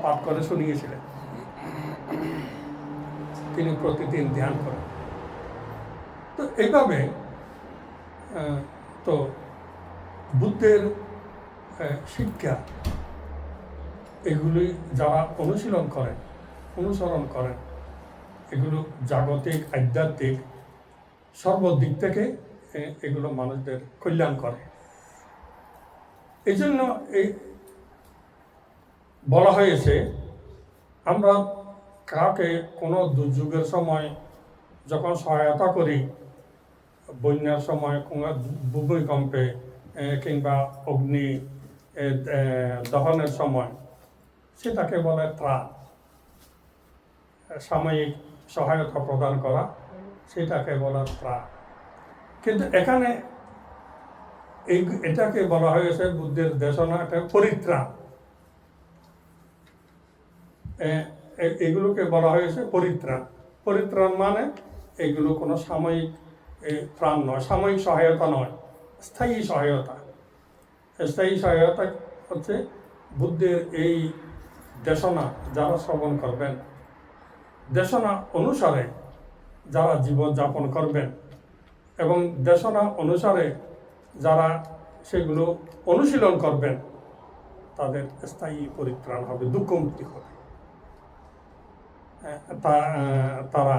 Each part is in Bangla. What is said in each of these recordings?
পাঠ করে শুনিয়েছিলেন। তিনি প্রতিদিন ধ্যান করেন। তো এইভাবে তো বুদ্ধের শিক্ষা এগুলি যারা অনুশীলন করেন, অনুসরণ করেন, এগুলো জাগতিক, আধ্যাত্মিক সর্বদিক থেকে এগুলো মানুষদের কল্যাণ করে। এই জন্য এই বলা হয়েছে, আমরা কাউকে কোনো দুর্যোগের সময় যখন সহায়তা করি, বন্যার সময়, ভূমিকম্পে কিংবা অগ্নি দহনের সময়, সেটাকে বলে ত্রাণ। সাময়িক সহায়তা প্রদান করা, সেটাকে বলা ত্রাণ। কিন্তু এখানে এটাকে বলা হয়েছে বুদ্ধের দেশনা, এটা পরিত্রাণ। এগুলোকে বলা হয়েছে পরিত্রাণ। পরিত্রাণ মানে এগুলো কোনো সাময়িক ত্রাণ নয়, সাময়িক সহায়তা নয়, স্থায়ী সহায়তা। স্থায়ী সহায়তা হচ্ছে বুদ্ধের এই দেশনা যারা শ্রবণ করবেন, দেশনা অনুসারে যারা জীবনযাপন করবেন এবং দেশনা অনুসারে যারা সেগুলো অনুশীলন করবেন, তাদের স্থায়ী পরিত্রাণ হবে, দুঃখমুক্তি হবে, তারা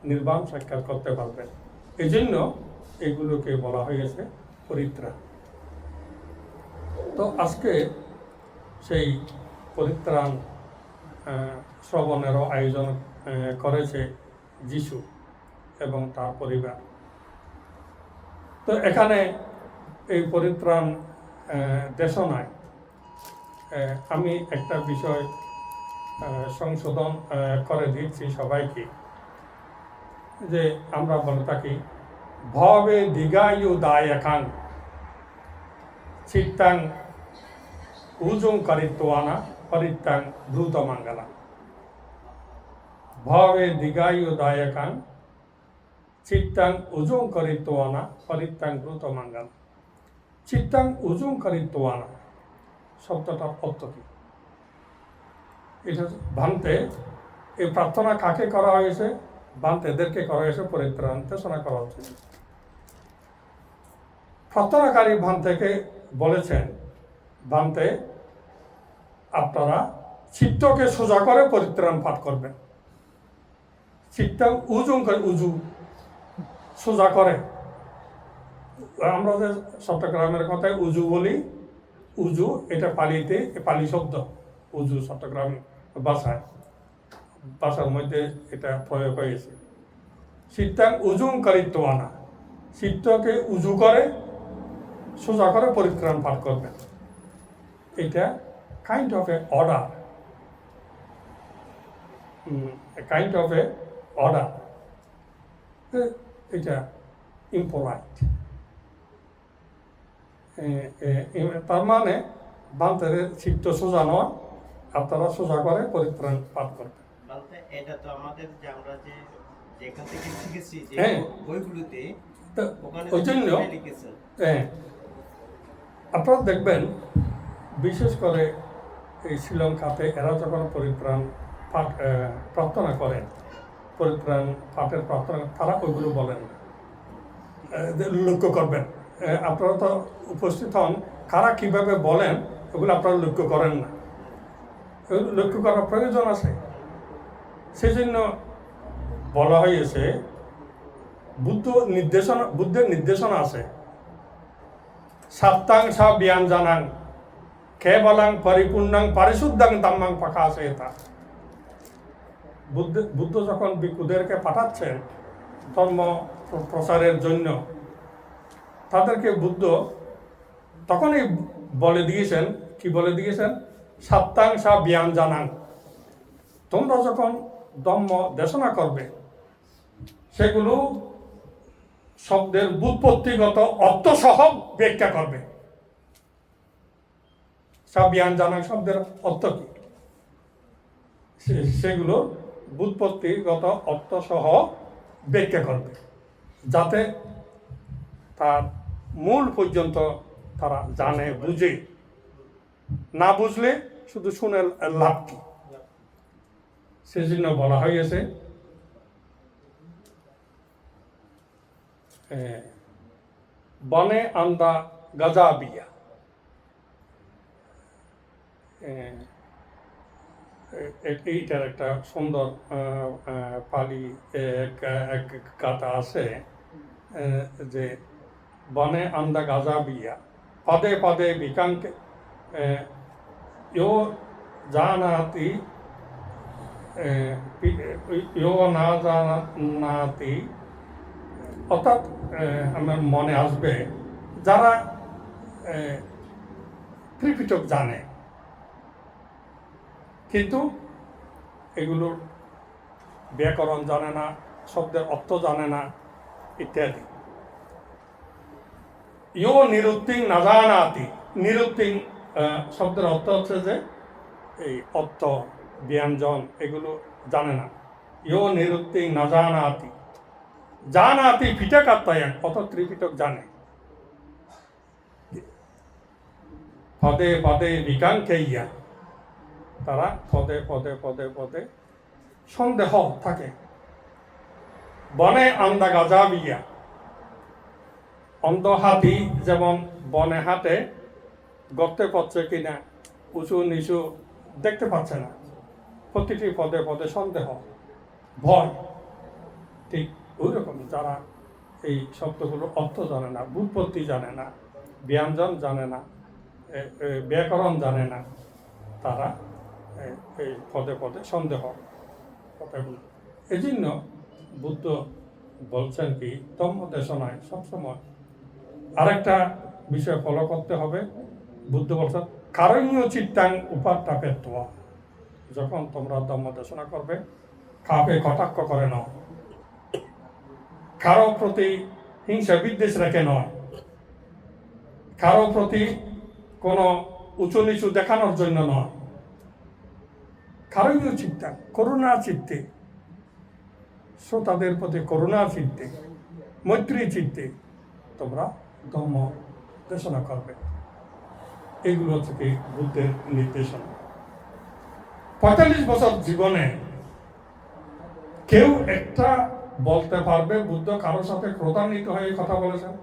নির্বাণ সাক্ষাৎ করতে পারবেন। এই জন্য এগুলোকে বলা হয়েছে পরিত্রাণ। তো আজকে সেই পরিত্রাণ শ্রবণেরও আয়োজন করেছে যিশু এবং তার পরিবার। তো এখানে এই পরিত্রাণ দেশনায় আমি একটা বিষয় সংশোধন করে দিচ্ছি সবাইকে, যে আমরা বলে থাকি ভবে দীর্ঘায়ু দায়কাং চিত্তাং উজুং কারিত্বানা পরিত্রাং দ্রুত মঙ্গলা। ভবে দীর্ঘায়ু দায়কাং চিত্তাং উজুং কারিত্বানা পরিত্রাং দ্রুত মঙ্গলা। চিত্তাং উজুং কারিত্বানা শব্দটার অর্থ কি? এটা ভান্তে এই প্রার্থনা কাকে করা হয়েছে? ভান্তেদেরকে করা হয়েছে পরিত্রাণ দেশনা করা হচ্ছে। প্রার্থনাকারী ভান্তেকে বলেছেন, ভান্তে আপনারা চিত্তকে সোজা করে পরিত্রাণ পাঠ করবেন। চিত্তাং উজুং করে, উজু সোজা করে। আমরা যে চট্টগ্রামের কথায় উজু বলি, উজু এটা পালিতে, পালি শব্দ উজু চট্টগ্রাম ভাষার মধ্যে এটা প্রয়োগ হয়েছে। চিত্তাং উজুং কারিত্বানা, চিত্তকে উজু করে সোজা করে পরিত্রাণ পাঠ করবেন। এটা kind of A order, kind of A order. এটা ইম্পোলাইট। তার মানে বান্তের চিত্ত সোজা নয়, আপনারা সোজা করে পরিত্রাণ পাঠ করবেন। এটা তো আমাদের যে আমরা যে যেখান থেকে শিখেছি যে বইগুলোতে, ওই জন্য আপনারা দেখবেন বিশেষ করে এই শ্রীলঙ্কাতে এরা যখন পরিত্রাণ পাঠ প্রার্থনা করেন, পরিত্রাণ পাঠের প্রার্থনা, তারা ওইগুলো বলেন না। লক্ষ্য করবেন, আপনারা তো উপস্থিত হন, কারা কীভাবে বলেন ওগুলো আপনারা লক্ষ্য করেন না। লক্ষ্য করার প্রয়োজন আছে। সেই জন্য বলা হয়েছে, বুদ্ধের নির্দেশনা আছে, সাত্তাং সা ব্যঞ্জনাং কেবলাং পরিপূর্ণাং পরিশুদ্ধাং ধাম্মাং প্রকাশয়তা। বুদ্ধ যখন ভিক্ষুদেরকে পাঠাচ্ছেন ধর্ম প্রচারের জন্য, তাদেরকে বুদ্ধ তখনই বলে দিয়েছেন, কি বলে দিয়েছেন? সাত্তাং সা ব্যঞ্জনাং, তোমরা যখন ধর্ম দেশনা করবে সেগুলো শব্দের ব্যুৎপত্তিগত অর্থসহ ব্যাখ্যা করবে। সা ব্যঞ্জনাং শব্দের অর্থ কি, সেগুলো ব্যুৎপত্তিগত অর্থসহ ব্যাখ্যা করবে, যাতে তার মূল পর্যন্ত তারা জানে, বুঝে। না বুঝলে শুধু শুনে লাভ কি? সেজন্য বলা হয়েছে বনে আন্দা গাজাবিয়া। এইটার একটা সুন্দর পালি এক গাথা আছে যে বনে আন্দা গাজাবিয়া পদে পদে বিকাঙ্কে ইয়ো জানাতি ইয়ো না জানাতি, অর্থাৎ আমার মনে আসবে যারা ত্রিপিটক জানে কিন্তু এগুলোর ব্যাকরণ জানে না, শব্দের অর্থ জানে না ইত্যাদি। ইয়ো নিরুক্তিং না জানাতি, নিরুক্তিং শব্দের অর্থ হচ্ছে যে এই অর্থ ব্যঞ্জন এগুলো জানে না। ইয়ো নিরুক্তিং না জানাতি, জানাতি পিটাকাত্তায়াং, অত ত্রিপিটক জানে। পদে পদে বিকাঙ্কেইয়া, তারা পদে পদে পদে পদে সন্দেহ থাকে। বনে আন্দা গাজাবিয়া, অন্ধ হাতি যেমন বনে হাটে গর্তে পড়ছে কিনা, উঁচু নিচু দেখতে পাচ্ছে না, প্রতিটি পদে পদে সন্দেহ, ভয়। ঠিক ওই রকম যারা এই শব্দগুলো অর্থ জানে না, ব্যুৎপত্তি জানে না, ব্যঞ্জন জানে না, ব্যাকরণ জানে না, তারা এই পদে পদে সন্দেহ কথাগুলো। এই জন্য বুদ্ধ বলছেন কি ধম্মদেশনায় সবসময় আরেকটা বিষয় ফলো করতে হবে। বুদ্ধ বলছেন কারণ্য চিত্তাং উপাত্তা পেত্তয়া, যখন তোমরা ধম্মদেশনা করবে কাউকে কটাক্ষ করে নাও, কারো প্রতি হিংসা বিদ্বেষ রেখে নয়, কারো প্রতি কোনো উঁচু নিচু দেখানোর জন্য নয়, কারণ্য চিত্তা করুণা চিত্তে, শ্রোতাদের প্রতি করুণা চিত্তে মৈত্রী চিত্তে তোমরা ধর্ম দেশনা করবে। এগুলো থেকে বুদ্ধের নির্দেশনা। 45 বছর জীবনে কেউ একটা বলতে পারবে বুদ্ধ কারোর সাথে ক্রোধান্বিত হয়ে কথা বলেছেন?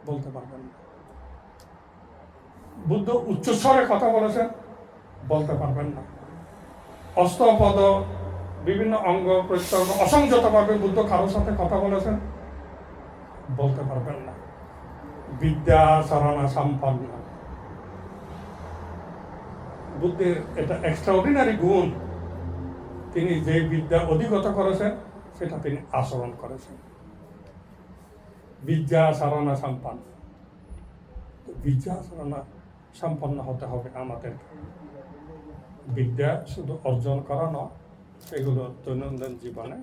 বলতে পারবেন না। বুদ্ধ উচ্চস্বরে কথা বলেছেন? বলতে পারবেন না। অষ্টপদ বিভিন্ন অঙ্গ প্রত্যঙ্গ অসংযতভাবে বুদ্ধ কারোর সাথে কথা বলেছেন? বলতে পারবেন না। বিদ্যা সারানা সম্পন্ন, বুদ্ধের এটা এক্সট্রাঅর্ডিনারি গুণ। তিনি যে বিদ্যা অধিগত করেছেন সেটা তিনি আচরণ করেছেন। বিদ্যা সারানা সম্পন্ন, বিদ্যা সারানা সম্পন্ন হতে হবে আমাদের। বিদ্যা শুধু অর্জন করা নয়, এগুলো দৈনন্দিন জীবনে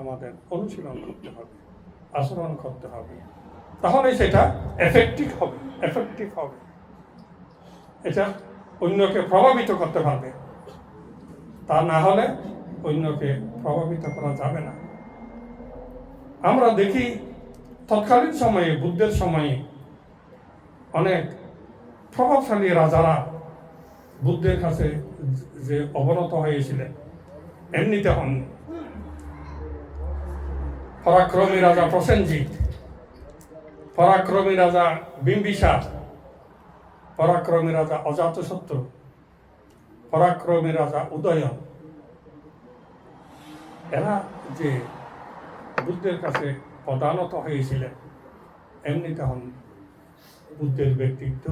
আমাদের অনুশীলন করতে হবে, আচরণ করতে হবে, তাহলে সেটা এফেক্টিভ হবে। এটা অন্যকে প্রভাবিত করতে পারবে, তা না হলে অন্যকে প্রভাবিত করা যাবে না। আমরা দেখি তৎকালীন সময়ে, বুদ্ধের সময়ে অনেক প্রভাবশালী রাজারা বুদ্ধের কাছে যে অবনত হয়েছিলেন এমনিতে হন। পরাক্রমী রাজা প্রসেনজিৎ, পরাক্রমী রাজা বিম্বিসার, পরাক্রমী রাজা অজাতশত্রু, পরাক্রমী রাজা উদয়ন, এরা যে বুদ্ধের কাছে পদানত হয়েছিলেন এমনিতে হন। বুদ্ধের ব্যক্তিত্ব,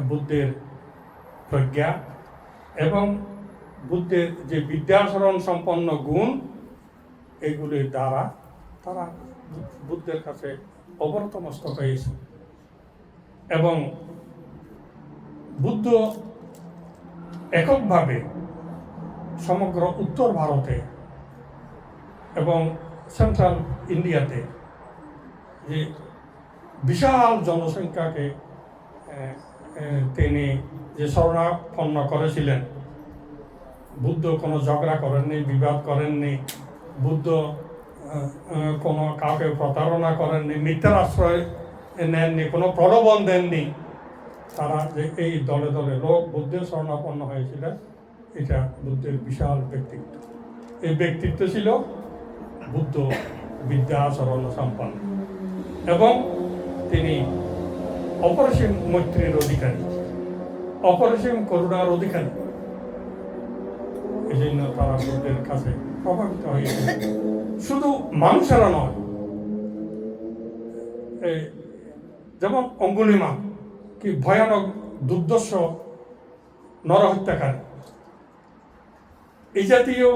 বুদ্ধের প্রজ্ঞা এবং বুদ্ধের যে বিদ্যাচরণ সম্পন্ন গুণ, এগুলির দ্বারা তারা বুদ্ধের কাছে অবনত মস্তক হয়েছে। এবং বুদ্ধ এককভাবে সমগ্র উত্তর ভারতে এবং সেন্ট্রাল ইন্ডিয়াতে যে বিশাল জনসংখ্যাকে তিনি যে শরণাপন্ন করেছিলেন, বুদ্ধ কোনো ঝগড়া করেননি, বিবাদ করেননি, বুদ্ধ কোনো কাউকে প্রতারণা করেননি, মিথ্যার আশ্রয় নেননি, কোনো প্রলোভন দেননি। তারা যে এই দলে দলে লোক বুদ্ধের শরণাপন্ন হয়েছিলেন, এটা বুদ্ধের বিশাল ব্যক্তিত্ব। এই ব্যক্তিত্ব ছিল বুদ্ধ বিদ্যা আচরণ সম্পন্ন এবং তিনি অপরিসীম মৈত্রীর অধিকারী, অপরিসীম করুণার অধিকারী। এই জন্য তারা বুদ্ধের কাছে প্রভাবিত হয়েছে। শুধু মানুষেরা নয়, যেমন অঙ্গুলিমাল কি ভয়ানক দুর্দর্শ নরহত্যাকারী, এই জাতীয়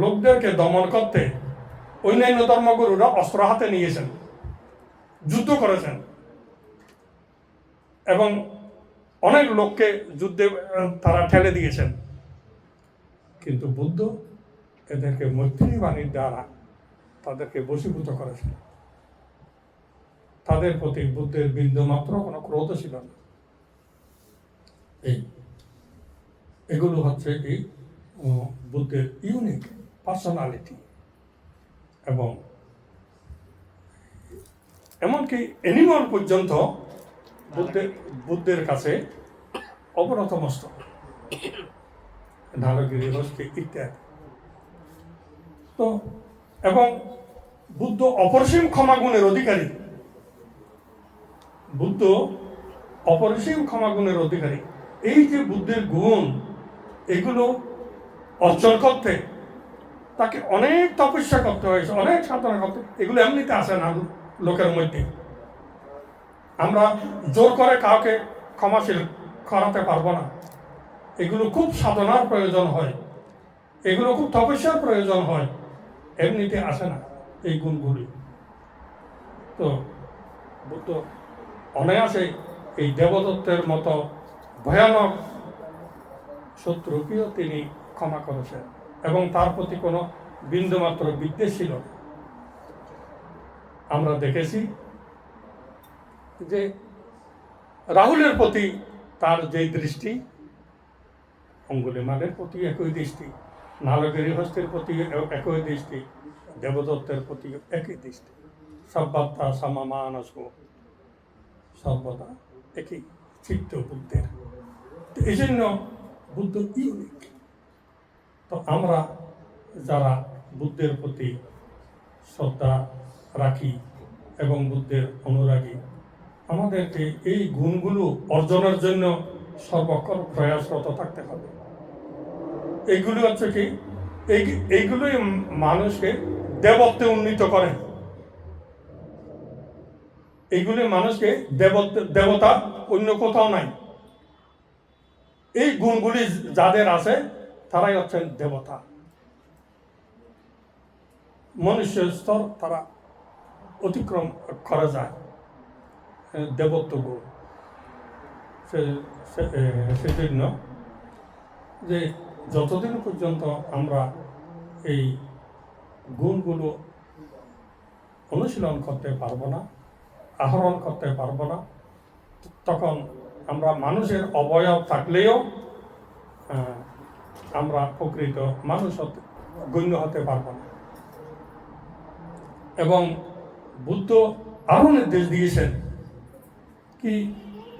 লোকদেরকে দমন করতে অন্যান্য ধর্মগুরুরা অস্ত্র হাতে নিয়েছেন, যুদ্ধ করেছেন এবং অনেক লোককে যুদ্ধে তারা ঠেলে দিয়েছেন। কিন্তু বুদ্ধ এদেরকে মৈত্রী বাণীর দ্বারা তাদেরকে বশীভূত করেছেন। তাদের প্রতি বুদ্ধের বিন্দুমাত্র কোনো ক্রোধ ছিল না। এগুলো হচ্ছে কি বুদ্ধের ইউনিক পার্সোনালিটি। এবং এমনকি অ্যানিমাল পর্যন্ত বুদ্ধের কাছে অবনত মস্তক, ঢালগিরি হস্তি ইত্যাদি। তো এবং বুদ্ধ অপরিসীম ক্ষমাগুণের অধিকারী। বুদ্ধ অপরিসীম ক্ষমাগুণের অধিকারী। এই যে বুদ্ধের গুণ, এগুলো অর্জন করতে তাকে অনেক তপস্যা করতে হয়েছে, অনেক সাধনা করতে। এগুলো এমনিতে আসে না লোকের মধ্যে। আমরা জোর করে কাউকে ক্ষমাশীল করাতে পারবো না। এগুলো খুব সাধনার প্রয়োজন হয়, এগুলো খুব তপস্যার প্রয়োজন হয়, এমনিতে আসে না এই গুণগুলি। তো বুদ্ধ অনায়াসে এই দেবদত্তের মতো ভয়ানক শত্রুকেও তিনি ক্ষমা করেছেন এবং তার প্রতি কোনো বিন্দুমাত্র বিদ্বেষ ছিল না। আমরা দেখেছি যে রাহুলের প্রতি তার যে দৃষ্টি, অঙ্গুলিমালের প্রতি একই দৃষ্টি, নালগিরি হস্তের প্রতি একই দৃষ্টি, দেবদত্তের প্রতি একই দৃষ্টি। সব্বাত্মা সমামানস, সর্বদা একই চিত্ত বুদ্ধের। এই জন্য বুদ্ধ ইউনিক। তো আমরা যারা বুদ্ধের প্রতি শ্রদ্ধা রাখি এবং বুদ্ধের অনুরাগী, আমাদেরকে এই গুণগুলো অর্জনের জন্য সর্বক্ষণ প্রয়াসরত থাকতে হবে। এইগুলি হচ্ছে কি, এইগুলোই মানুষকে দেবত্বে উন্নীত করে। এইগুলি মানুষকে দেবতা অন্য কোথাও নাই। এই গুণগুলি যাদের আছে তারাই হচ্ছেন দেবতা। মনুষ্য স্তর তারা অতিক্রম করা যায় দেবত্ব গুণ। সেজন্য যে যতদিন পর্যন্ত আমরা এই গুণগুলো অনুশীলন করতে পারবো না, আহরণ করতে পারবো না, তখন আমরা মানুষের অবয়ব থাকলেও আমরা প্রকৃত মানুষ গণ্য হতে পারবো না। এবং বুদ্ধ আরো নির্দেশ দিয়েছেন কি,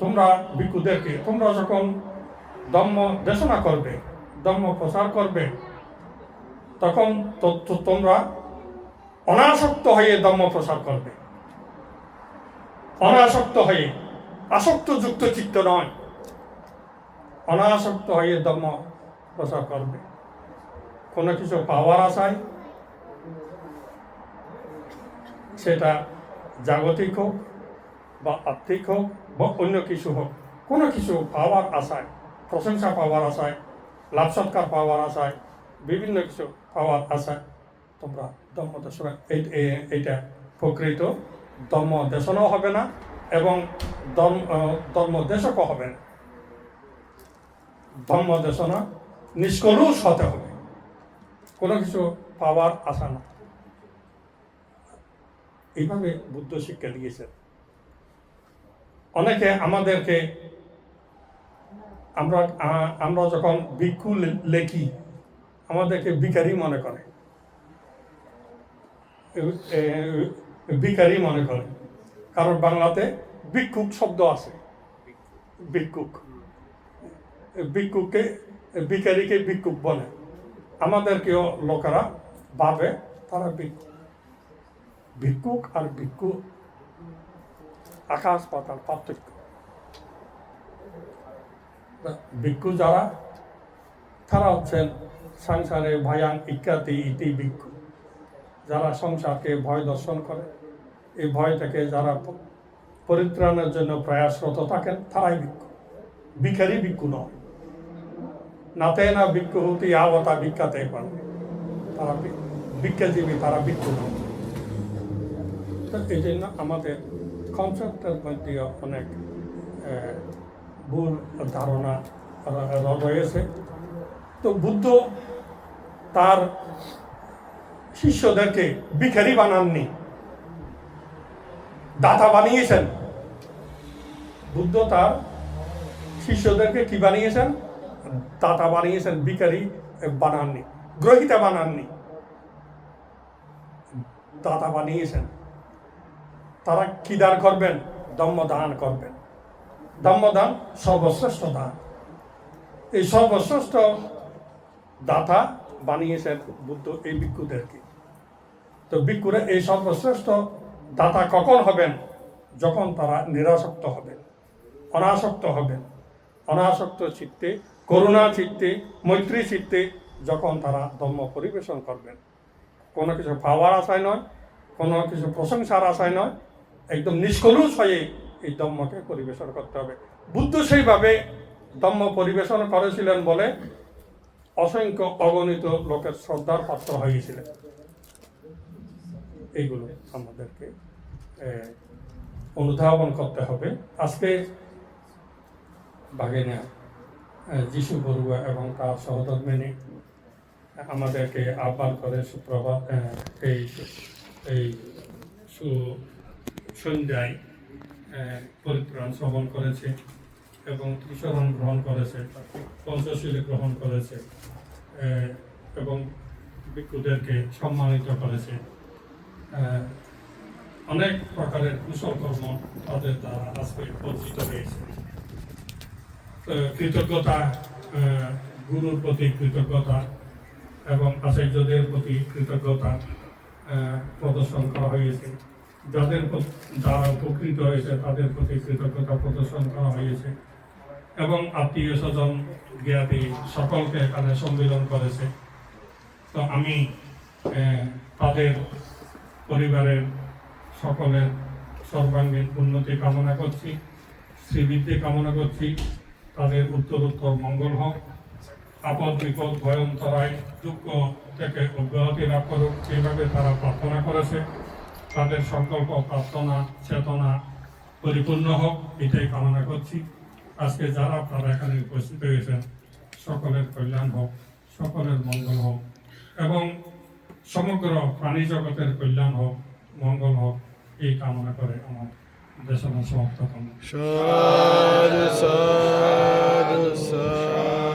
তোমরা ভিক্ষুদেরকে তোমরা যখন ধর্ম দেশনা করবে, ধর্ম প্রচার করবে, তখন তোমরা অনাসক্ত হয়ে ধর্ম প্রচার করবে। অনাসক্ত হয়ে, আসক্তযুক্ত চিত্ত নয়, অনাসক্ত হয়ে ধর্ম প্রচার করবে। কোনো কিছু পাওয়ার আশায়, সেটা জাগতিক হোক বা আত্মিক হোক বা অন্য কিছু হোক, কোনো কিছু পাওয়ার আশায়, প্রশংসা পাওয়ার আশায়, লাভ সৎকার পাওয়ার আশায়, বিভিন্ন কিছু পাওয়ার আশায় তোমরা ধর্ম দেশনা, এইটা প্রকৃত ধর্ম দেশনাও হবে না এবং ধর্ম দেশকও হবে না। ধর্ম দেশনা নিষ্কলুষ হতে হবে, কোনো কিছু পাওয়ার আশা না। এইভাবে বুদ্ধ শিক্ষা দিয়েছেন। অনেকে আমাদেরকে, আমরা যখন ভিক্ষু লেখি, আমাদেরকে ভিখারি মনে করে, ভিখারি মনে করে। কারণ বাংলাতে ভিক্ষুক শব্দ আছে। ভিক্ষুককে ভিখারিকে ভিক্ষুক বলে, আমাদেরকেও লোকেরা ভাবে তারা ভিক্ষুক। ভিক্ষুক আর ভিক্ষু আকাশ পাতাল পার্থক্য। ভিক্ষু যারা, তারা হচ্ছেন সংসারে ভয়ান ইত্যাদি ইতি ভিক্ষু, যারা সংসারকে ভয় দর্শন করে, এই ভয় থেকে যারা পরিত্রাণের জন্য প্রয়াসরত থাকেন, তারাই ভিক্ষু। ভিখারি ভিক্ষু নয়। নাতে না ভিক্ষু হতে আবতা ভিক্ষাতে পারে, তারা ভিক্ষাজীবী, তারা ভিক্ষু নয়। তো এই জন্য আমাদের কনসেপ্টের মধ্যে অনেক ভুল ধারণা রয়েছে। তো বুদ্ধ তার শিষ্যদেরকে ভিখারি বানাননি, দাতা বানিয়েছেন। বুদ্ধ তার শিষ্যদেরকে কি বানিয়েছেন? দাতা বানিয়েছেন, ভিখারি বানাননি, গ্রহিতা বানাননি, দাতা বানিয়েছেন। তারা কি দান করবেন? ধম্মদান করবেন। ধম্মদান সর্বশ্রেষ্ঠ দান। এই সর্বশ্রেষ্ঠ দাতা বানিয়েছেন বুদ্ধ এই ভিক্ষুদেরকে। তো ভিক্ষুরা এই সর্বশ্রেষ্ঠ দাতা কখন হবেন? যখন তারা নিরাসক্ত হবেন, অনাসক্ত হবেন। অনাসক্ত চিত্তে, করুণা চিত্তে, মৈত্রী চিত্তে যখন তারা ধর্ম পরিবেশন করবেন, কোনো কিছু পাওয়ার আশায় নয়, কোনো কিছু প্রশংসার আশায় নয়, একদম নিষ্কলুষ হয়ে এই ধর্মকে পরিবেশন করতে হবে। বুদ্ধ সেইভাবে ধর্ম পরিবেশন করেছিলেন বলে অসংখ্য অগণিত লোকের শ্রদ্ধার পাত্র হয়েছিলেন। এইগুলো আমাদেরকে অনুধাবন করতে হবে। আজকে ভাগিনা যিশু বড়ুয়া এবং তার সহধর্মিনী আমাদেরকে আহ্বান করে সুপ্রভাত এই সন্ধ্যায় পরিত্রাণ শ্রবণ করেছে এবং ত্রিশরণ গ্রহণ করেছে, পঞ্চশীলে গ্রহণ করেছে এবং ভিক্ষুদেরকে সম্মানিত করেছে। অনেক প্রকারের কুশল কর্ম তাদের দ্বারা আজকে অর্জিত হয়েছে। কৃতজ্ঞতা, গুরুর প্রতি কৃতজ্ঞতা এবং আচার্যদের প্রতি কৃতজ্ঞতা প্রদর্শন করা হয়েছে। যারা উপকৃত হয়েছে তাদের প্রতি কৃতজ্ঞতা প্রদর্শন করা হয়েছে এবং আত্মীয় স্বজন জ্ঞাতি সকলকে এখানে সম্মিলন করেছে। তো আমি তাদের পরিবারের সকলের সর্বাঙ্গীন উন্নতি কামনা করছি, শ্রীবৃদ্ধি কামনা করছি। তাদের উত্তরোত্তর মঙ্গল হোক, আপদ বিপদ ভয়ন্তরায় দুঃখ থেকে অব্যাহতি লাভ করুক, এইভাবে তারা প্রার্থনা করেছে। তাদের সংকল্প, প্রার্থনা, চেতনা পরিপূর্ণ হোক, এটাই কামনা করছি। আজকে যারা আপনারা এখানে উপস্থিত হয়েছেন, সকলের কল্যাণ হোক, সকলের মঙ্গল হোক এবং সমগ্র প্রাণী জগতের কল্যাণ হোক, মঙ্গল হোক, এই কামনা করে আমার দেশনা সমাপ্ত করব। সাধু সাধু সাধু।